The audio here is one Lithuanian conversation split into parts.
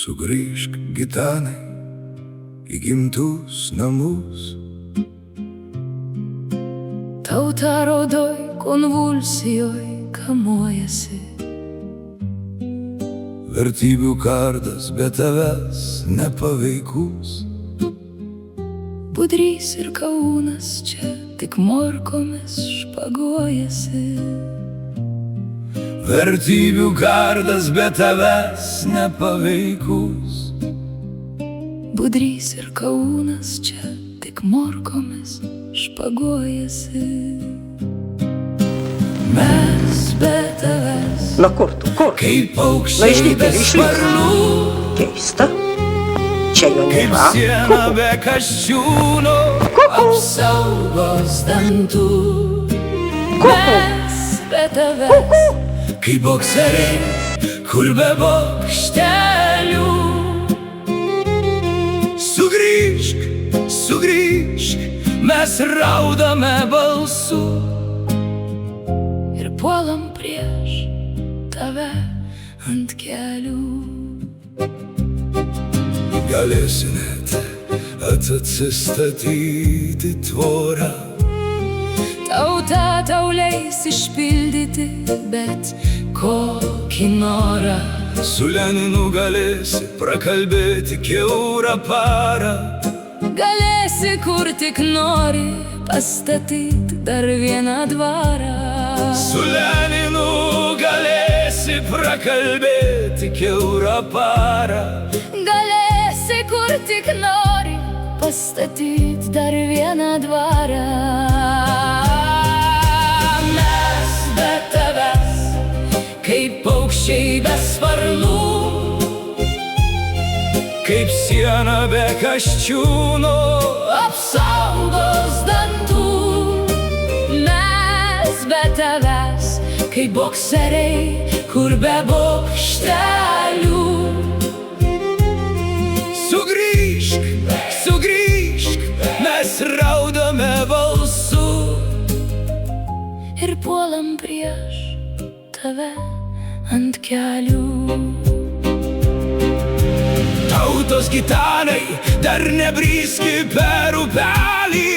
Sugrįžk, Gitanai, į gimtus namus. Tauta raudoj konvulsijoj kamuojasi. Vertybių kardas be tavęs nepaveikus. Budrys ir Kaunas čia tik morkomis špaguojasi. Vertybių kardas be tavęs nepaveikus. Budrys ir Kaunas čia tik morkomis špaguojasi. Mes be tavęs Na kur tu, kur? Kaip Na paukščiai išlipk be ir išlipk. sparnų, Keista. Čia jo kaip nėra. siena be kasčiūno, apsaugos dantų. Mes be tavęs Kaip bokseriai, kur be bokštelių. Sugrįžk, sugrįžk, mes raudame balsu. ir puolam prieš tave ant kelių. Galėsi net atsistatyti tvorą. Tauta tau leis išpildyti bet kokį norą. Su Leninu galėsi prakalbėti kiaurą parą. Galėsi kur tik nori pastatyt dar vieną dvarą. Su Leninu galėsi prakalbėti kiaurą parą. Galėsi kur tik nori pastatyt dar vieną dvarą. Mes be tavęs kaip paukščiai be sparnų, Kaip siena be kasčiūno, apsaugos dantų. Mes be tavęs kaip bokseriai, kur be bokštelių. Sugrįžk, sugrįžk, mes raudame balsu. Ir puolam prieš tave ant kelių. Tautos Gitanai, dar nebriski per upelį.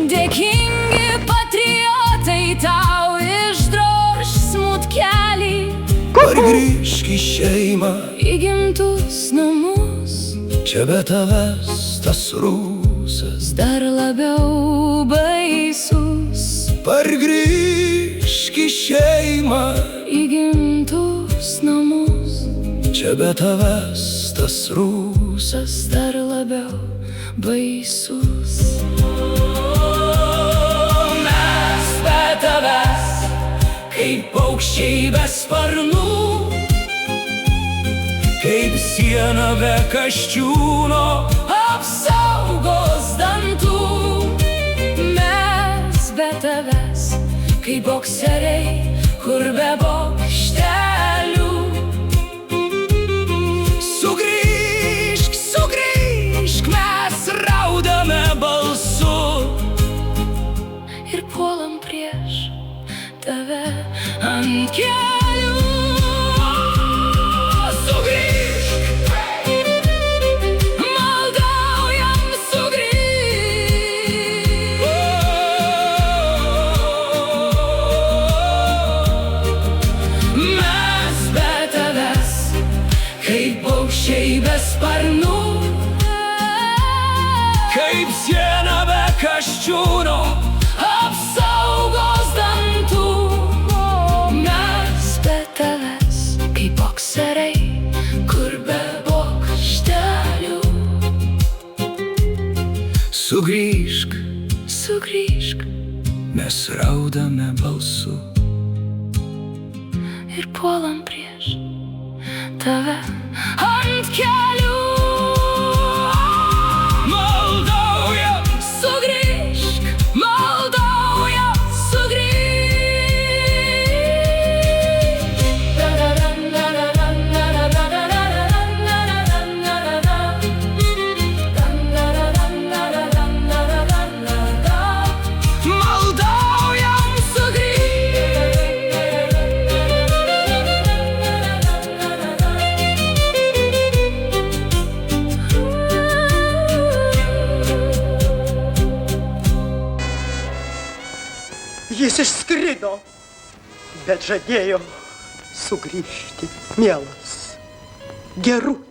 Dėkingi patriotai tau išdroš smutkelį. Pargrįžk į šeimą, Į gimtus namus čia be tavęs tas rusas. dar labiau baisus. Pargrįžk į šeimą, Į gimtus namus čia be tavęs tas rusas. dar labiau baisus. Mes be tavęs kaip paukščiai be sparnų, kaip siena be kasčiūno, Apsaugos dantų. Mes be tavęs kaip bokseriai, kur be bokštelių. Sugrįžk, sugrįžk, mes raudame balsu. Ir puolam prieš tave ant kelių. Sugrįžk, Maldaujam sugrįžk. mes be tavęs kaip paukščiai be sparnų, kaip siena be kasčiūno, Apsaugos dantų. Mes be tavęs kaip bokseriai, kur be bokštelių. sugrįžk, Sugrįžk mes raudame balsu. ir puolam prieš tave ant kelių. Maldaujam, Sugrįžk, maldaujam, maldaujam, sugrįžk. Jis išskrido, bet žadėjo sugrįžti, mielas, gerut.